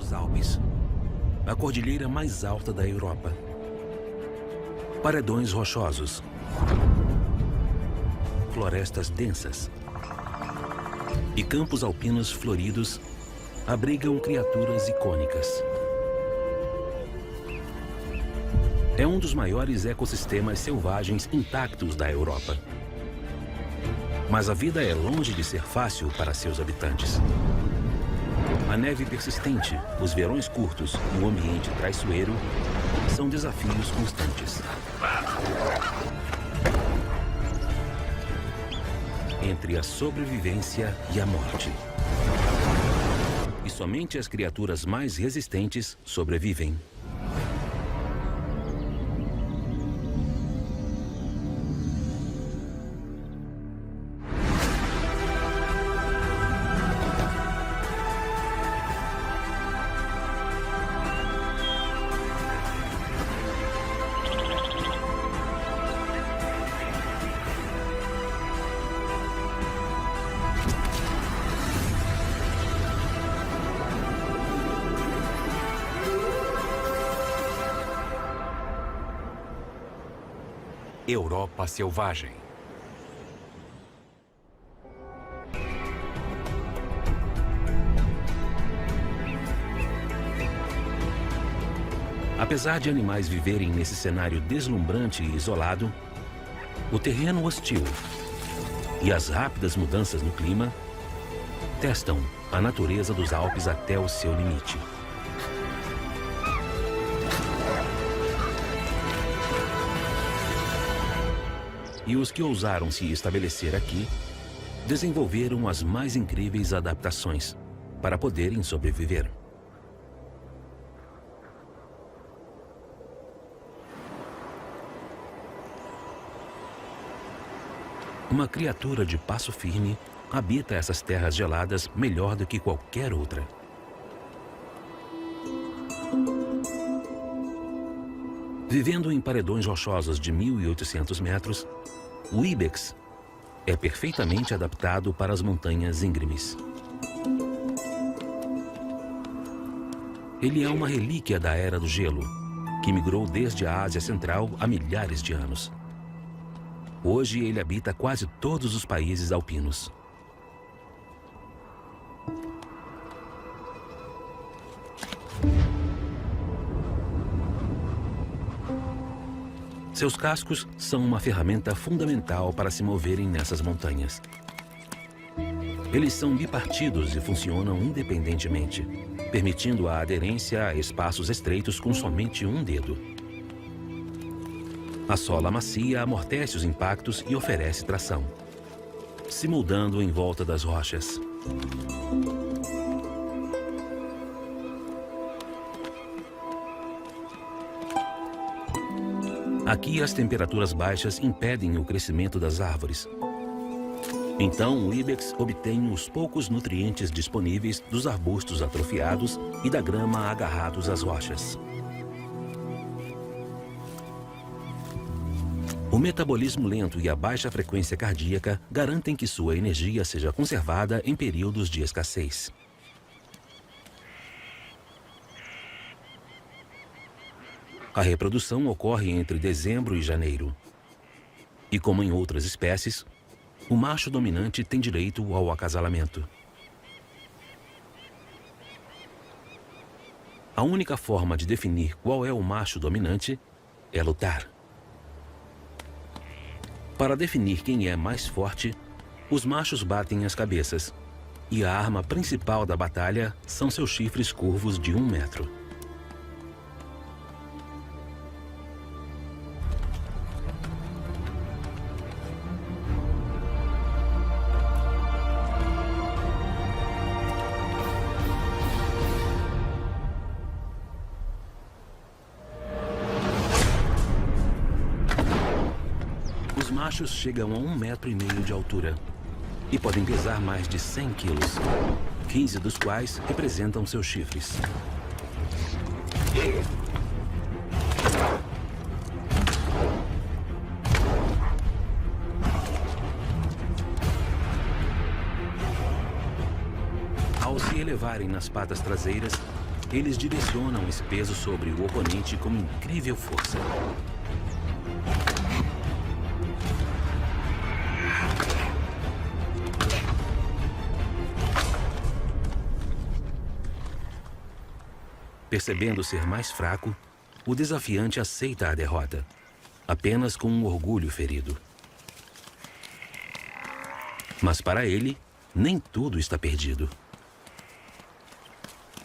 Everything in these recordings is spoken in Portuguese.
dos Alpes, a cordilheira mais alta da Europa. Paredões rochosos, florestas densas e campos alpinos floridos abrigam criaturas icônicas. É um dos maiores ecossistemas selvagens intactos da Europa. Mas a vida é longe de ser fácil para seus habitantes. A neve persistente, os verões curtos e o ambiente traiçoeiro são desafios constantes. Entre a sobrevivência e a morte. E somente as criaturas mais resistentes sobrevivem. Europa Selvagem. Apesar de animais viverem nesse cenário deslumbrante e isolado, o terreno hostil e as rápidas mudanças no clima testam a natureza dos Alpes até o seu limite. E os que ousaram se estabelecer aqui desenvolveram as mais incríveis adaptações para poderem sobreviver. Uma criatura de passo firme habita essas terras geladas melhor do que qualquer outra. Vivendo em paredões rochosos de 1.800 metros, o ibex é perfeitamente adaptado para as montanhas íngremes. Ele é uma relíquia da Era do Gelo, que migrou desde a Ásia Central há milhares de anos. Hoje ele habita quase todos os países alpinos. Seus cascos são uma ferramenta fundamental para se moverem nessas montanhas. Eles são bipartidos e funcionam independentemente, permitindo a aderência a espaços estreitos com somente um dedo. A sola macia amortece os impactos e oferece tração, se moldando em volta das rochas. Aqui as temperaturas baixas impedem o crescimento das árvores. Então o ibex obtém os poucos nutrientes disponíveis dos arbustos atrofiados e da grama agarrados às rochas. O metabolismo lento e a baixa frequência cardíaca garantem que sua energia seja conservada em períodos de escassez. A reprodução ocorre entre dezembro e janeiro. E como em outras espécies, o macho dominante tem direito ao acasalamento. A única forma de definir qual é o macho dominante é lutar. Para definir quem é mais forte, os machos batem as cabeças, e a arma principal da batalha são seus chifres curvos de 1 metro. Os machos chegam a 1,5 metros de altura e podem pesar mais de 100 quilos, 15 dos quais representam seus chifres. Ao se elevarem nas patas traseiras, eles direcionam esse peso sobre o oponente com incrível força. Percebendo ser mais fraco, o desafiante aceita a derrota, apenas com um orgulho ferido. Mas para ele, nem tudo está perdido.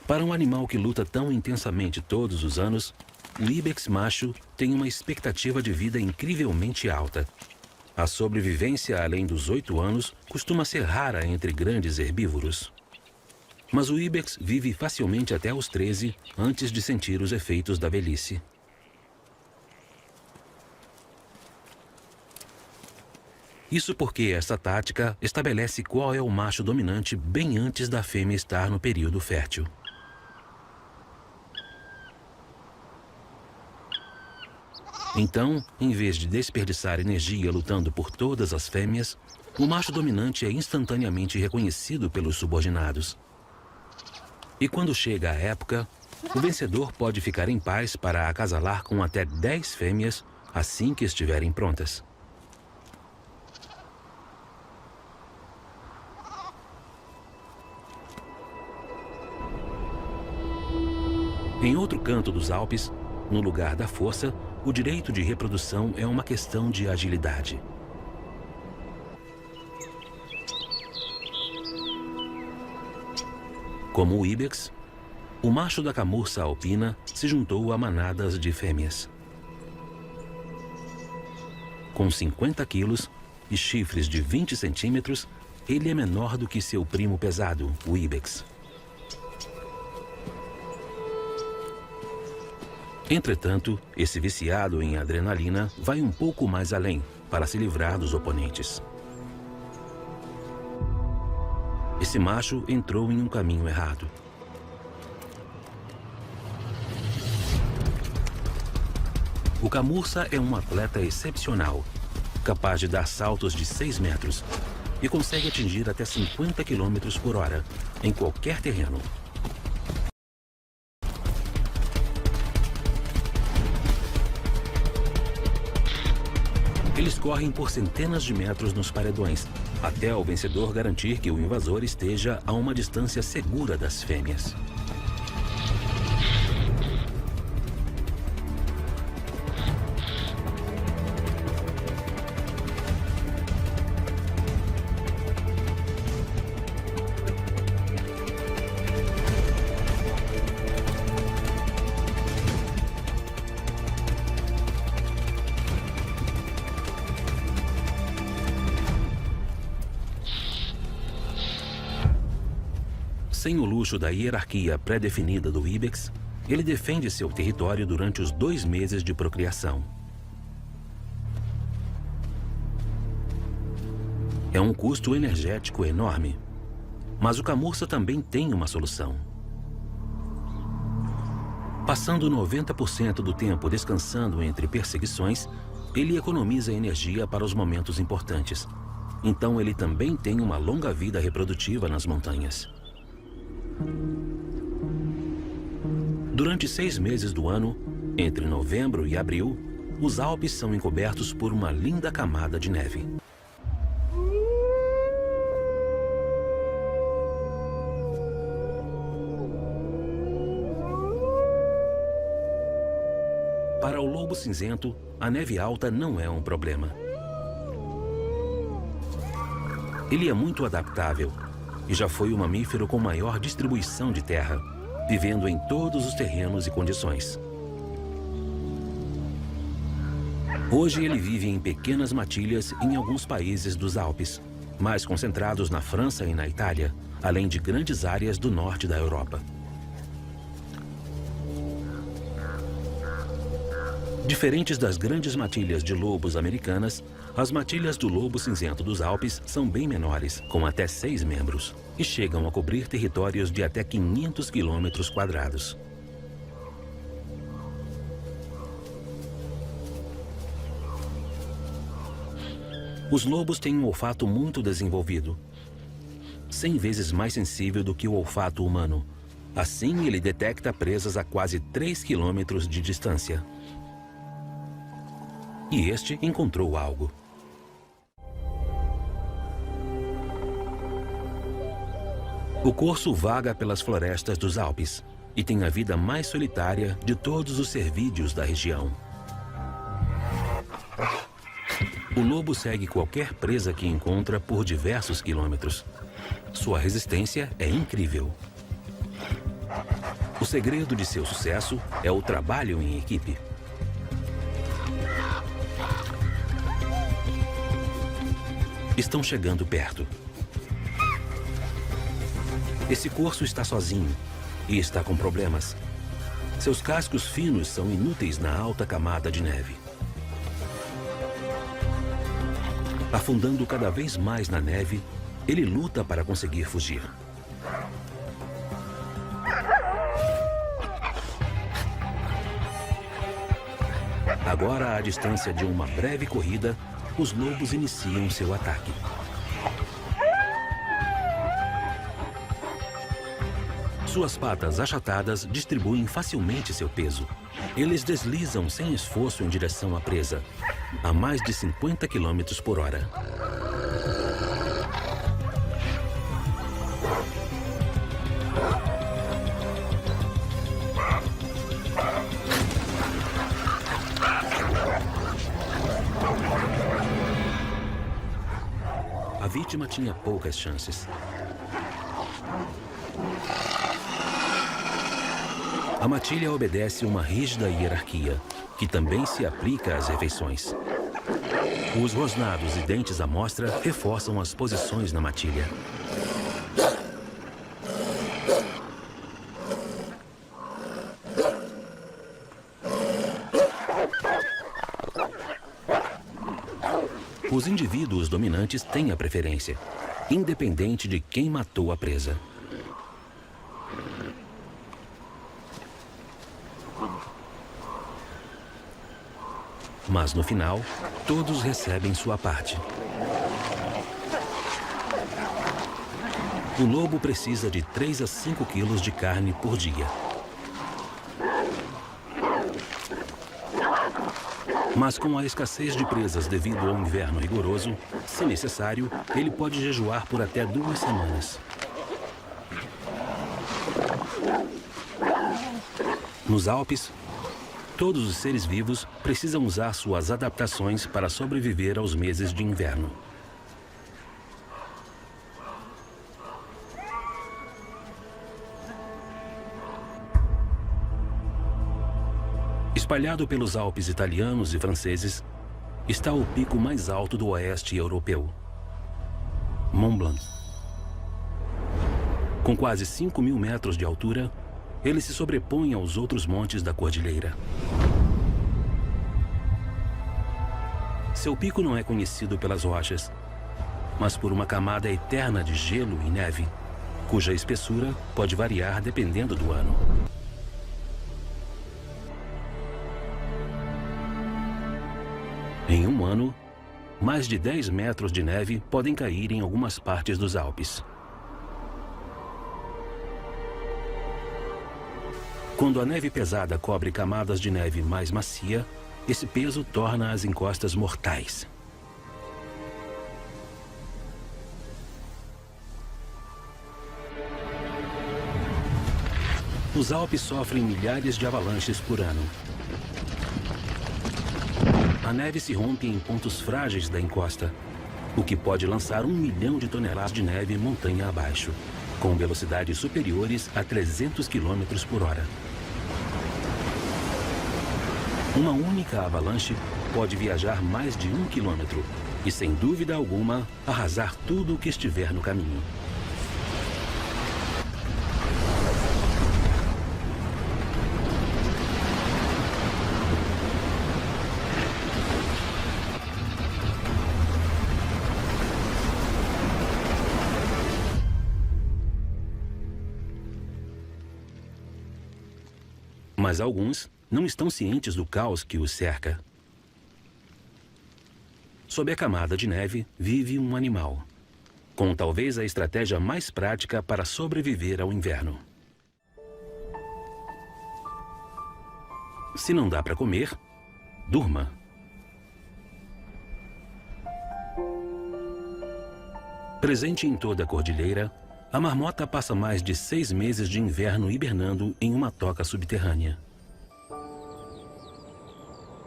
Para um animal que luta tão intensamente todos os anos, o ibex macho tem uma expectativa de vida incrivelmente alta. A sobrevivência além dos 8 anos costuma ser rara entre grandes herbívoros. Mas o ibex vive facilmente até os 13, antes de sentir os efeitos da velhice. Isso porque essa tática estabelece qual é o macho dominante bem antes da fêmea estar no período fértil. Então, em vez de desperdiçar energia lutando por todas as fêmeas, o macho dominante é instantaneamente reconhecido pelos subordinados. E quando chega a época, o vencedor pode ficar em paz para acasalar com até 10 fêmeas assim que estiverem prontas. Em outro canto dos Alpes, no lugar da força, o direito de reprodução é uma questão de agilidade. Como o ibex, o macho da camurça alpina se juntou a manadas de fêmeas. Com 50 quilos e chifres de 20 centímetros, ele é menor do que seu primo pesado, o ibex. Entretanto, esse viciado em adrenalina vai um pouco mais além para se livrar dos oponentes. Esse macho entrou em um caminho errado. O camurça é um atleta excepcional, capaz de dar saltos de 6 metros e consegue atingir até 50 km por hora em qualquer terreno. Eles correm por centenas de metros nos paredões, até o vencedor garantir que o invasor esteja a uma distância segura das fêmeas. Sem o luxo da hierarquia pré-definida do ibex, ele defende seu território durante os 2 meses de procriação. É um custo energético enorme, mas o camurça também tem uma solução. Passando 90% do tempo descansando entre perseguições, ele economiza energia para os momentos importantes. Então ele também tem uma longa vida reprodutiva nas montanhas. Durante 6 meses do ano, entre novembro e abril, os Alpes são encobertos por uma linda camada de neve. Para o lobo cinzento, a neve alta não é um problema. Ele é muito adaptável e já foi o mamífero com maior distribuição de terra, vivendo em todos os terrenos e condições. Hoje ele vive em pequenas matilhas em alguns países dos Alpes, mais concentrados na França e na Itália, além de grandes áreas do norte da Europa. Diferentes das grandes matilhas de lobos americanas, as matilhas do lobo cinzento dos Alpes são bem menores, com até 6 membros, e chegam a cobrir territórios de até 500 quilômetros quadrados. Os lobos têm um olfato muito desenvolvido, 100 vezes mais sensível do que o olfato humano, Assim, ele detecta presas a quase 3 quilômetros de distância. E este encontrou algo. O corso vaga pelas florestas dos Alpes e tem a vida mais solitária de todos os cervídeos da região. O lobo segue qualquer presa que encontra por diversos quilômetros. Sua resistência é incrível. O segredo de seu sucesso é o trabalho em equipe. Estão chegando perto. Esse corso está sozinho e está com problemas. Seus cascos finos são inúteis na alta camada de neve. Afundando cada vez mais na neve, ele luta para conseguir fugir. Agora, à distância de uma breve corrida, os lobos iniciam seu ataque. Suas patas achatadas distribuem facilmente seu peso. Eles deslizam sem esforço em direção à presa, a mais de 50 km por hora. A vítima tinha poucas chances. A matilha obedece uma rígida hierarquia, que também se aplica às refeições. Os rosnados e dentes à mostra reforçam as posições na matilha. Os indivíduos dominantes têm a preferência, independente de quem matou a presa. Mas no final, todos recebem sua parte. O lobo precisa de 3 a 5 quilos de carne por dia. Mas com a escassez de presas devido ao inverno rigoroso, se necessário, ele pode jejuar por até 2 semanas. Nos Alpes, todos os seres vivos precisam usar suas adaptações para sobreviver aos meses de inverno. Espalhado pelos Alpes italianos e franceses, está o pico mais alto do oeste europeu, Mont Blanc. Com quase 5.000 metros de altura, ele se sobrepõe aos outros montes da cordilheira. Seu pico não é conhecido pelas rochas, mas por uma camada eterna de gelo e neve, cuja espessura pode variar dependendo do ano. Em um ano, mais de 10 metros de neve podem cair em algumas partes dos Alpes. Quando a neve pesada cobre camadas de neve mais macia, esse peso torna as encostas mortais. Os Alpes sofrem milhares de avalanches por ano. A neve se rompe em pontos frágeis da encosta, o que pode lançar 1 milhão de toneladas de neve montanha abaixo, com velocidades superiores a 300 km por hora. Uma única avalanche pode viajar mais de 1 quilômetro e, sem dúvida alguma, arrasar tudo o que estiver no caminho. Mas alguns não estão cientes do caos que os cerca. Sob a camada de neve vive um animal, com talvez a estratégia mais prática para sobreviver ao inverno. Se não dá para comer, durma. Presente em toda a cordilheira, a marmota passa mais de 6 meses de inverno hibernando em uma toca subterrânea.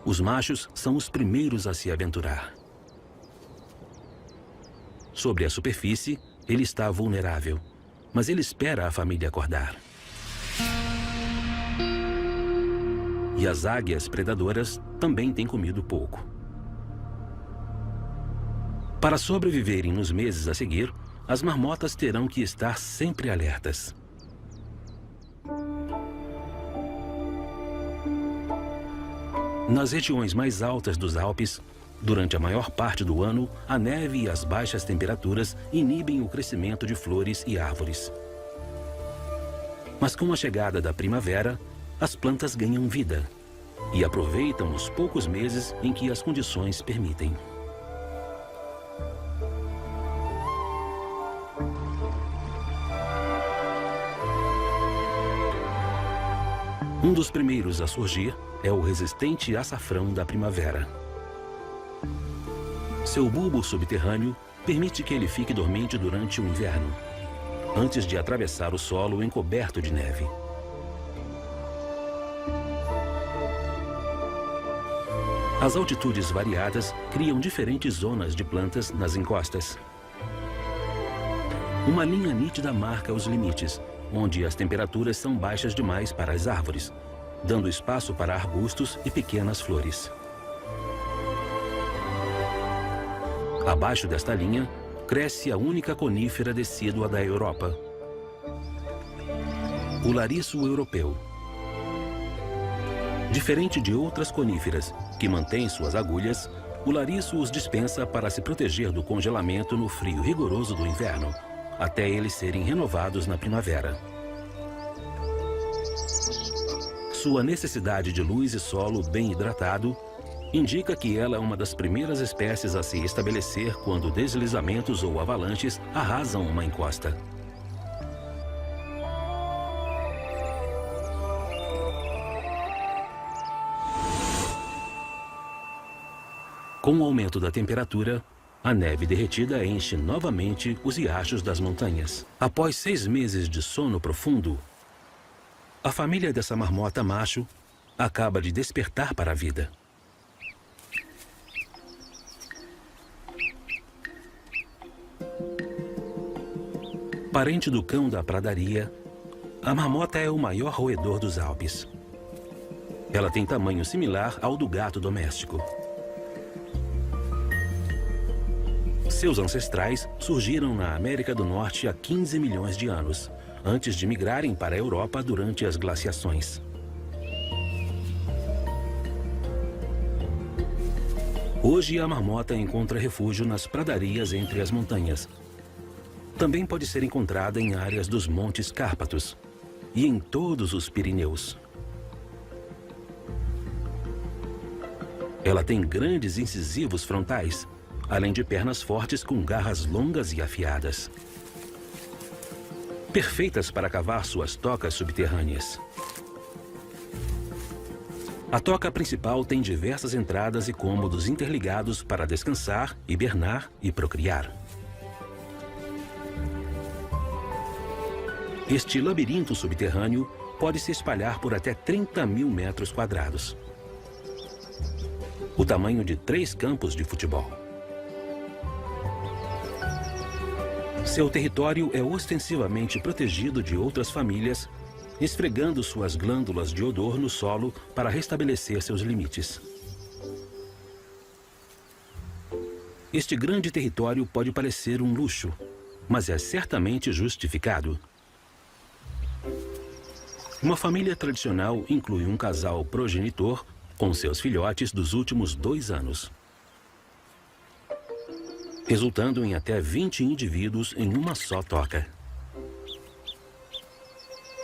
Os machos são os primeiros a se aventurar. Sobre a superfície, ele está vulnerável, mas ele espera a família acordar. E as águias predadoras também têm comido pouco. Para sobreviverem nos meses a seguir, as marmotas terão que estar sempre alertas. Nas regiões mais altas dos Alpes, durante a maior parte do ano, a neve e as baixas temperaturas inibem o crescimento de flores e árvores. Mas com a chegada da primavera, as plantas ganham vida e aproveitam os poucos meses em que as condições permitem. Um dos primeiros a surgir é o resistente açafrão da primavera. Seu bulbo subterrâneo permite que ele fique dormente durante o inverno, antes de atravessar o solo encoberto de neve. As altitudes variadas criam diferentes zonas de plantas nas encostas. Uma linha nítida marca os limites, onde as temperaturas são baixas demais para as árvores, dando espaço para arbustos e pequenas flores. Abaixo desta linha, cresce a única conífera decídua da Europa, o lariço europeu. Diferente de outras coníferas, que mantêm suas agulhas, o lariço os dispensa para se proteger do congelamento no frio rigoroso do inverno, até eles serem renovados na primavera. Sua necessidade de luz e solo bem hidratado indica que ela é uma das primeiras espécies a se estabelecer quando deslizamentos ou avalanches arrasam uma encosta. Com o aumento da temperatura, a neve derretida enche novamente os riachos das montanhas. Após 6 meses de sono profundo, a família dessa marmota macho acaba de despertar para a vida. Parente do cão da pradaria, a marmota é o maior roedor dos Alpes. Ela tem tamanho similar ao do gato doméstico. Seus ancestrais surgiram na América do Norte há 15 milhões de anos, antes de migrarem para a Europa durante as glaciações. Hoje a marmota encontra refúgio nas pradarias entre as montanhas. Também pode ser encontrada em áreas dos Montes Cárpatos e em todos os Pirineus. Ela tem grandes incisivos frontais, além de pernas fortes com garras longas e afiadas, perfeitas para cavar suas tocas subterrâneas. A toca principal tem diversas entradas e cômodos interligados para descansar, hibernar e procriar. Este labirinto subterrâneo pode se espalhar por até 30 mil metros quadrados, o tamanho de 3 campos de futebol. Seu território é ostensivamente protegido de outras famílias, esfregando suas glândulas de odor no solo para restabelecer seus limites. Este grande território pode parecer um luxo, mas é certamente justificado. Uma família tradicional inclui um casal progenitor com seus filhotes dos últimos 2 anos, resultando em até 20 indivíduos em uma só toca.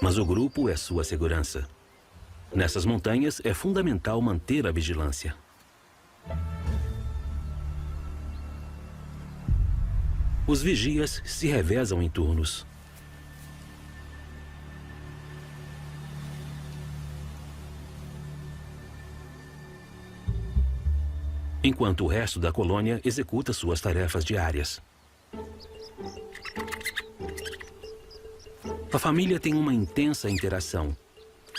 Mas o grupo é sua segurança. Nessas montanhas é fundamental manter a vigilância. Os vigias se revezam em turnos. enquanto o resto da colônia executa suas tarefas diárias. A família tem uma intensa interação,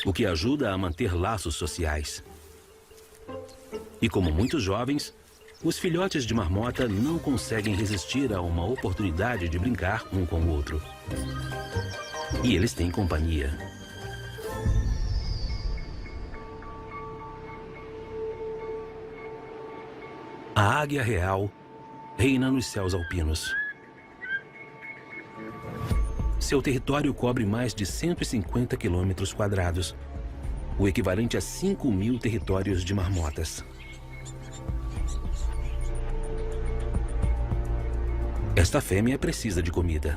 o que ajuda a manter laços sociais. E como muitos jovens, os filhotes de marmota não conseguem resistir a uma oportunidade de brincar um com o outro. E eles têm companhia. A águia real reina nos céus alpinos. Seu território cobre mais de 150 quilômetros quadrados, o equivalente a 5.000 territórios de marmotas. Esta fêmea precisa de comida.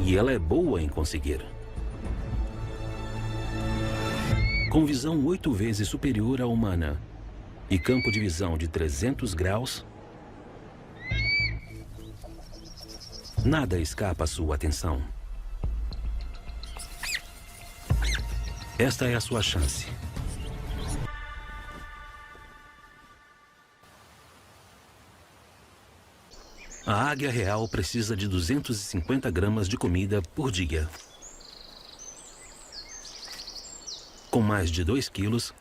E ela é boa em conseguir. Com visão 8 vezes superior à humana e campo de visão de 300 graus, nada escapa à sua atenção. Esta é a sua chance. A águia real precisa de 250 gramas de comida por dia. Com mais de 2 quilos,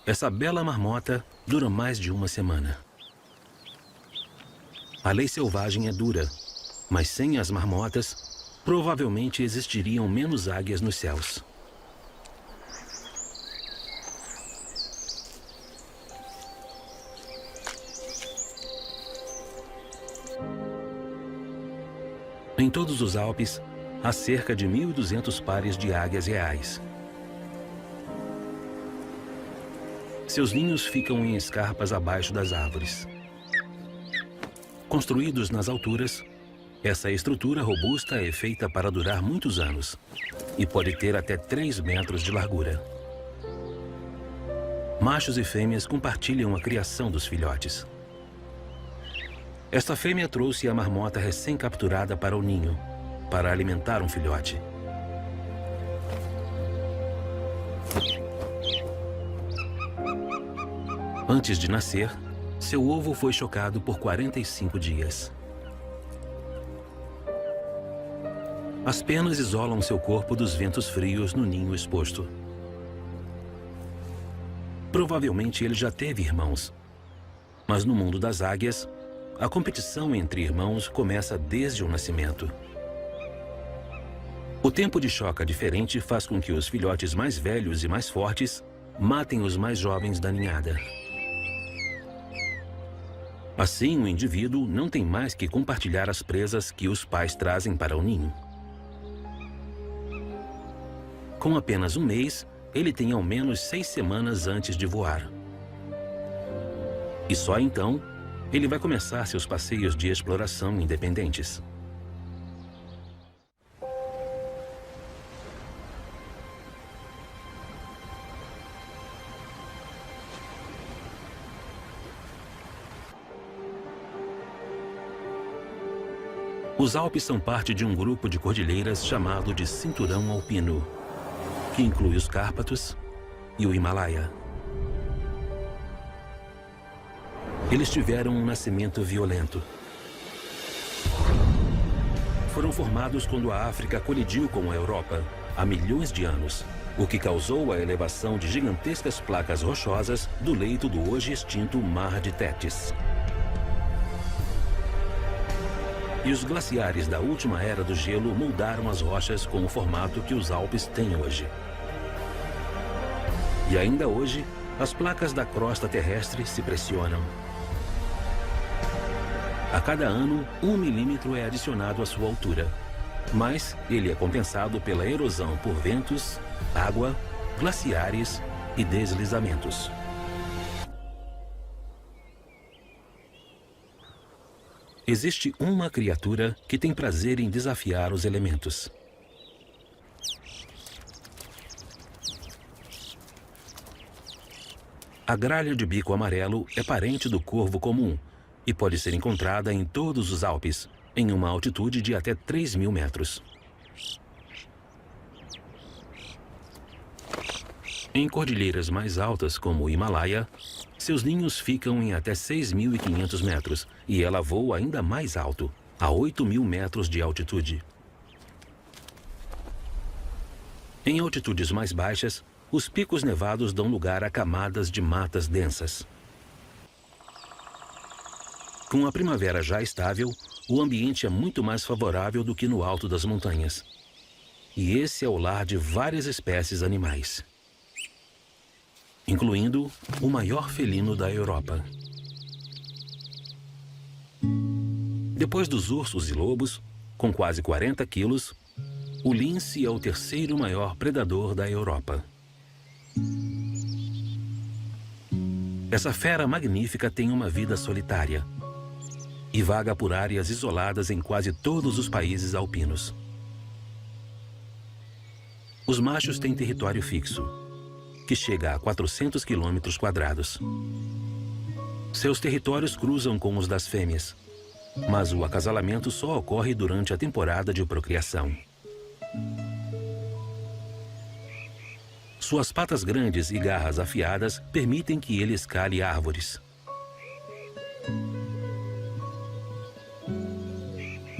essa bela marmota dura mais de uma semana. A lei selvagem é dura, mas sem as marmotas, provavelmente existiriam menos águias nos céus. Em todos os Alpes, há cerca de 1.200 pares de águias reais. Seus ninhos ficam em escarpas abaixo das árvores. Construídos nas alturas, essa estrutura robusta é feita para durar muitos anos e pode ter até 3 metros de largura. Machos e fêmeas compartilham a criação dos filhotes. Esta fêmea trouxe a marmota recém-capturada para o ninho, para alimentar um filhote. Antes de nascer, seu ovo foi chocado por 45 dias. As penas isolam seu corpo dos ventos frios no ninho exposto. Provavelmente ele já teve irmãos, mas no mundo das águias, a competição entre irmãos começa desde o nascimento. O tempo de choca diferente faz com que os filhotes mais velhos e mais fortes matem os mais jovens da ninhada. Assim, o indivíduo não tem mais que compartilhar as presas que os pais trazem para o ninho. Com apenas 1 mês, ele tem ao menos 6 semanas antes de voar. E só então, ele vai começar seus passeios de exploração independentes. Os Alpes são parte de um grupo de cordilheiras chamado de Cinturão Alpino, que inclui os Cárpatos e o Himalaia. Eles tiveram um nascimento violento. Foram formados quando a África colidiu com a Europa há milhões de anos, o que causou a elevação de gigantescas placas rochosas do leito do hoje extinto Mar de Tétis. E os glaciares da última era do gelo moldaram as rochas com o formato que os Alpes têm hoje. E ainda hoje, as placas da crosta terrestre se pressionam. A cada ano, 1 milímetro é adicionado à sua altura, mas ele é compensado pela erosão por ventos, água, glaciares e deslizamentos. Existe uma criatura que tem prazer em desafiar os elementos. A gralha de bico amarelo é parente do corvo comum e pode ser encontrada em todos os Alpes, em uma altitude de até 3.000 metros. Em cordilheiras mais altas, como o Himalaia, seus ninhos ficam em até 6.500 metros e ela voa ainda mais alto, a 8.000 metros de altitude. Em altitudes mais baixas, os picos nevados dão lugar a camadas de matas densas. Com a primavera já estável, o ambiente é muito mais favorável do que no alto das montanhas. E esse é o lar de várias espécies animais, incluindo o maior felino da Europa. Depois dos ursos e lobos, com quase 40 quilos, o lince é o terceiro maior predador da Europa. Essa fera magnífica tem uma vida solitária e vaga por áreas isoladas em quase todos os países alpinos. Os machos têm território fixo, que chega a 400 quilômetros quadrados. Seus territórios cruzam com os das fêmeas, mas o acasalamento só ocorre durante a temporada de procriação. Suas patas grandes e garras afiadas permitem que ele escale árvores.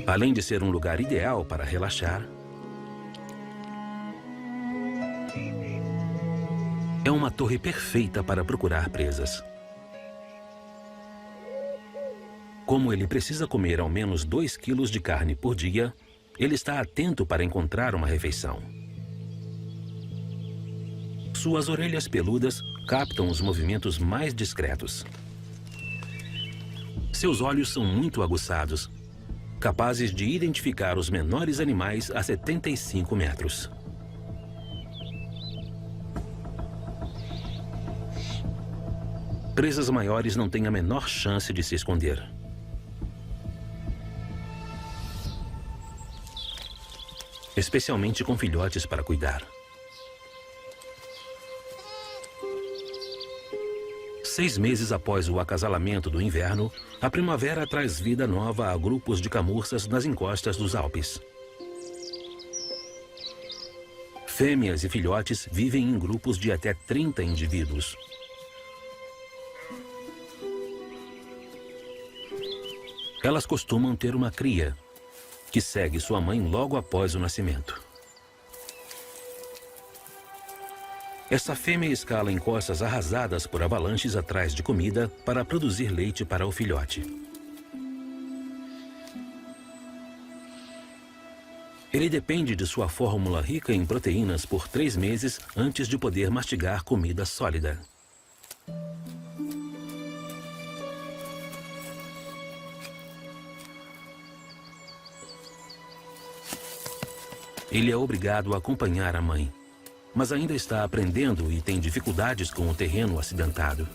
Além de ser um lugar ideal para relaxar, é uma torre perfeita para procurar presas. Como ele precisa comer ao menos 2 quilos de carne por dia, ele está atento para encontrar uma refeição. Suas orelhas peludas captam os movimentos mais discretos. Seus olhos são muito aguçados, capazes de identificar os menores animais a 75 metros. Presas maiores não têm a menor chance de se esconder. Especialmente com filhotes para cuidar. 6 meses após o acasalamento do inverno, a primavera traz vida nova a grupos de camurças nas encostas dos Alpes. Fêmeas e filhotes vivem em grupos de até 30 indivíduos. Elas costumam ter uma cria, que segue sua mãe logo após o nascimento. Essa fêmea escala encostas arrasadas por avalanches atrás de comida para produzir leite para o filhote. Ele depende de sua fórmula rica em proteínas por 3 meses antes de poder mastigar comida sólida. Ele é obrigado a acompanhar a mãe, mas ainda está aprendendo e tem dificuldades com o terreno acidentado.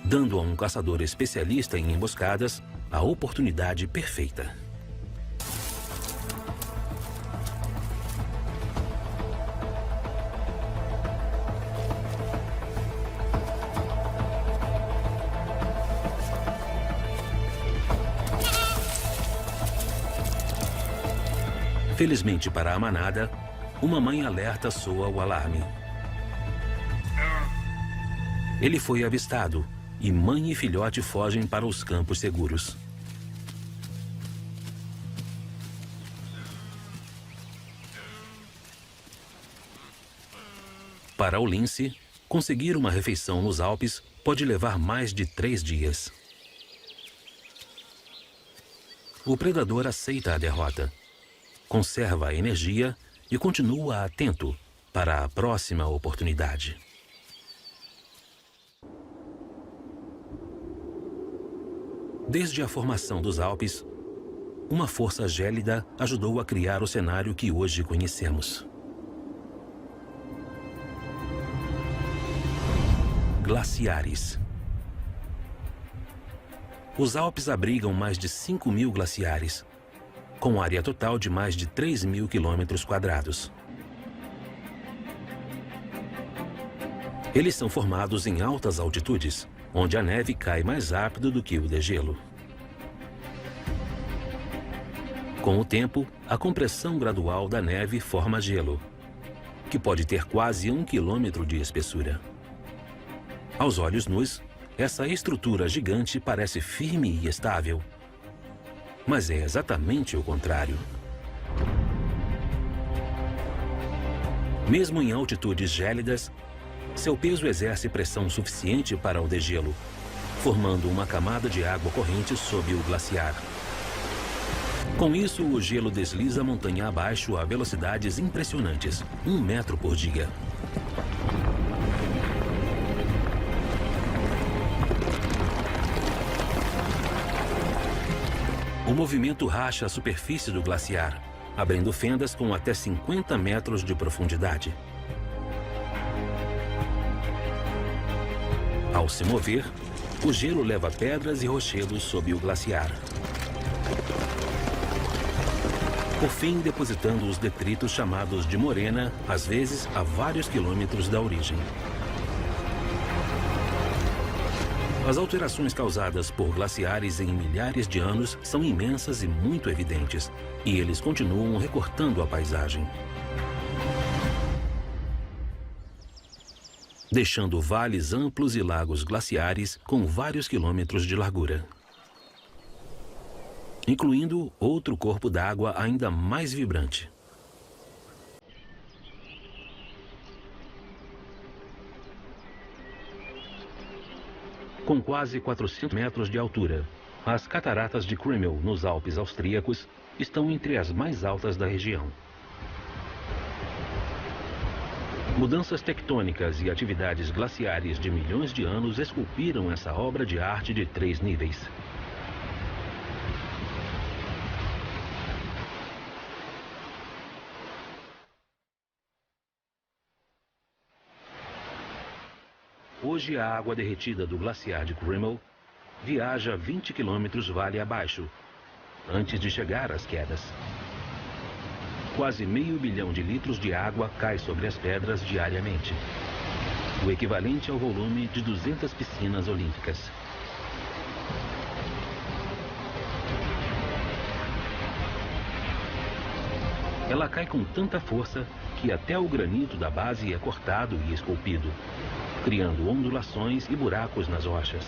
Dando a um caçador especialista em emboscadas a oportunidade perfeita. Felizmente para a manada, uma mãe alerta soa o alarme. Ele foi avistado e mãe e filhote fogem para os campos seguros. Para o lince, conseguir uma refeição nos Alpes pode levar mais de 3 dias. O predador aceita a derrota, conserva a energia e continua atento para a próxima oportunidade. Desde a formação dos Alpes, uma força gélida ajudou a criar o cenário que hoje conhecemos. Glaciares. Os Alpes abrigam mais de 5.000 glaciares, com área total de mais de 3.000 quilômetros quadrados. Eles são formados em altas altitudes, onde a neve cai mais rápido do que o degelo. Com o tempo, a compressão gradual da neve forma gelo. que pode ter quase 1 quilômetro de espessura. Aos olhos nus, essa estrutura gigante parece firme e estável. Mas é exatamente o contrário. Mesmo em altitudes gélidas, seu peso exerce pressão suficiente para o degelo, formando uma camada de água corrente sob o glaciar. Com isso, o gelo desliza a montanha abaixo a velocidades impressionantes, 1 metro por dia. O movimento racha a superfície do glaciar, abrindo fendas com até 50 metros de profundidade. Ao se mover, o gelo leva pedras e rochedos sob o glaciar. Por fim, depositando os detritos chamados de morena, às vezes a vários quilômetros da origem. As alterações causadas por glaciares em milhares de anos são imensas e muito evidentes, e eles continuam recortando a paisagem, deixando vales amplos e lagos glaciares com vários quilômetros de largura, incluindo outro corpo d'água ainda mais vibrante. Com quase 400 metros de altura, as cataratas de Krimmel, nos Alpes austríacos, estão entre as mais altas da região. Mudanças tectônicas e atividades glaciares de milhões de anos esculpiram essa obra de arte de 3 níveis. Hoje, a água derretida do glaciar de Krimmel viaja 20 quilômetros vale abaixo, antes de chegar às quedas. Quase 500 milhões de litros de água cai sobre as pedras diariamente, o equivalente ao volume de 200 piscinas olímpicas. Ela cai com tanta força que até o granito da base é cortado e esculpido, criando ondulações e buracos nas rochas.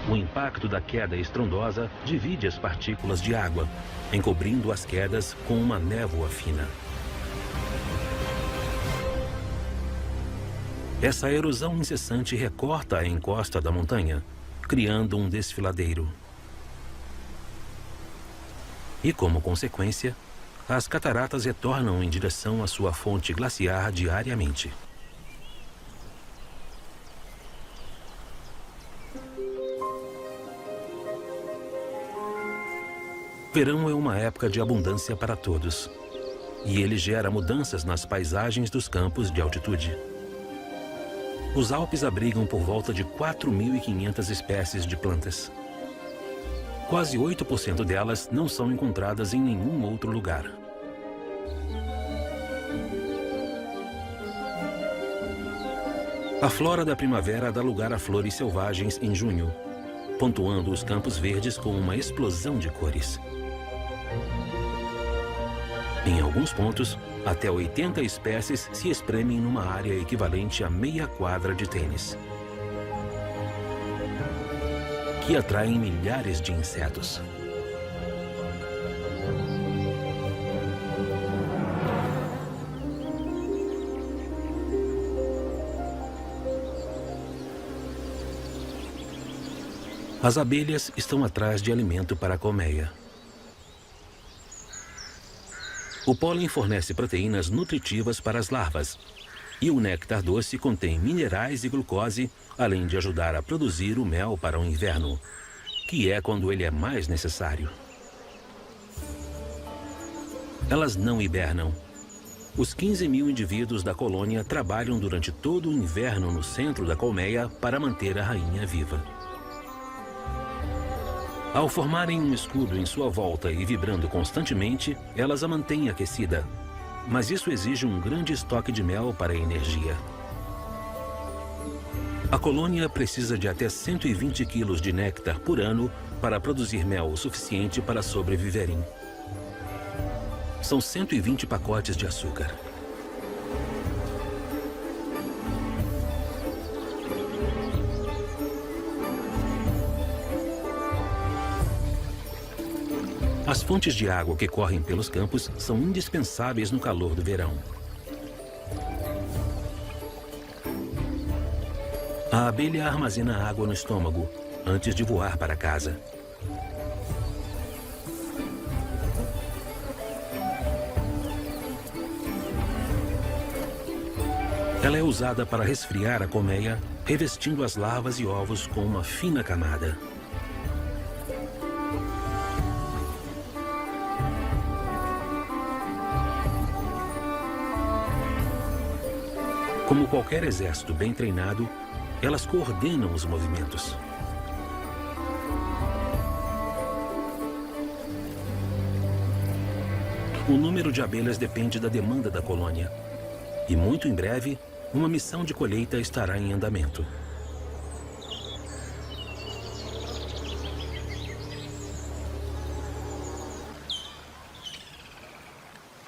O impacto da queda estrondosa divide as partículas de água, encobrindo as quedas com uma névoa fina. Essa erosão incessante recorta a encosta da montanha, criando um desfiladeiro. E, como consequência, as cataratas retornam em direção à sua fonte glaciar diariamente. Verão é uma época de abundância para todos, e ele gera mudanças nas paisagens dos campos de altitude. Os Alpes abrigam por volta de 4.500 espécies de plantas. Quase 8% delas não são encontradas em nenhum outro lugar. A flora da primavera dá lugar a flores selvagens em junho, pontuando os campos verdes com uma explosão de cores. Em alguns pontos, até 80 espécies se espremem numa área equivalente a meia quadra de tênis, que atraem milhares de insetos. As abelhas estão atrás de alimento para a colmeia. O pólen fornece proteínas nutritivas para as larvas, e o néctar doce contém minerais e glucose, além de ajudar a produzir o mel para o inverno, que é quando ele é mais necessário. Elas não hibernam. Os 15.000 indivíduos da colônia trabalham durante todo o inverno no centro da colmeia para manter a rainha viva. Ao formarem um escudo em sua volta e vibrando constantemente, elas a mantêm aquecida. Mas isso exige um grande estoque de mel para a energia. A colônia precisa de até 120 quilos de néctar por ano para produzir mel o suficiente para sobreviverem. São 120 pacotes de açúcar. As fontes de água que correm pelos campos são indispensáveis no calor do verão. A abelha armazena água no estômago antes de voar para casa. Ela é usada para resfriar a colmeia, revestindo as larvas e ovos com uma fina camada. Como qualquer exército bem treinado, elas coordenam os movimentos. O número de abelhas depende da demanda da colônia. E muito em breve, uma missão de colheita estará em andamento.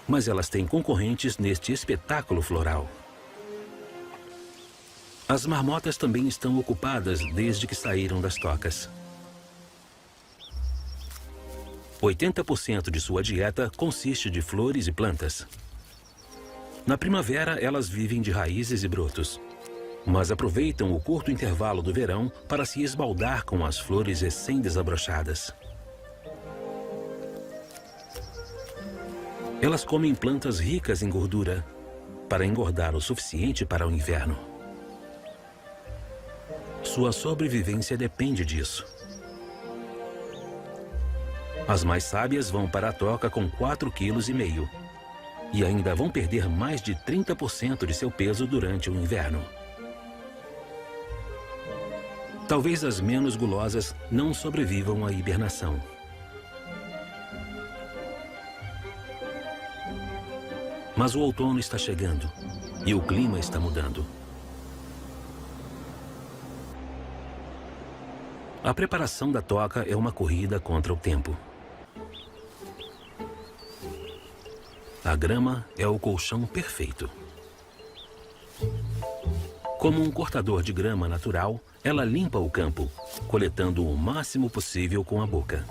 Mas elas têm concorrentes neste espetáculo floral. As marmotas também estão ocupadas desde que saíram das tocas. 80% de sua dieta consiste de flores e plantas. Na primavera, elas vivem de raízes e brotos, mas aproveitam o curto intervalo do verão para se esbaldar com as flores recém-desabrochadas. Elas comem plantas ricas em gordura para engordar o suficiente para o inverno. Sua sobrevivência depende disso. As mais sábias vão para a toca com 4,5 kg e ainda vão perder mais de 30% de seu peso durante o inverno. Talvez as menos gulosas não sobrevivam à hibernação. Mas o outono está chegando e o clima está mudando. A preparação da toca é uma corrida contra o tempo. A grama é o colchão perfeito. Como um cortador de grama natural, ela limpa o campo, coletando o máximo possível com a boca.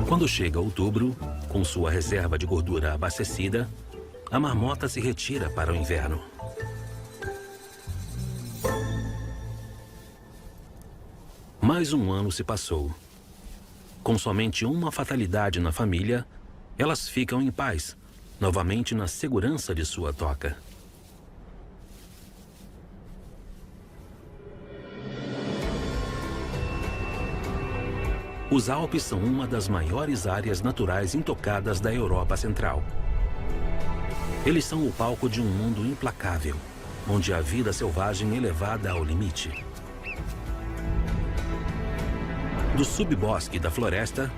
Quando chega outubro, com sua reserva de gordura abastecida, a marmota se retira para o inverno. Mais um ano se passou. Com somente uma fatalidade na família, elas ficam em paz, novamente na segurança de sua toca. Os Alpes são uma das maiores áreas naturais intocadas da Europa Central. Eles são o palco de um mundo implacável, onde a vida selvagem é levada ao limite. Do subbosque da floresta,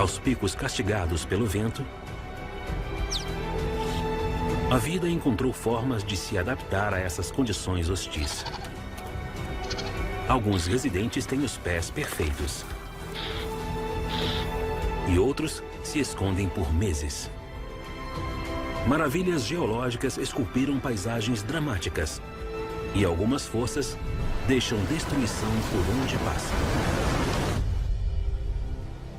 aos picos castigados pelo vento, a vida encontrou formas de se adaptar a essas condições hostis. Alguns residentes têm os pés perfeitos. E outros se escondem por meses. Maravilhas geológicas esculpiram paisagens dramáticas. E algumas forças deixam destruição por onde passam.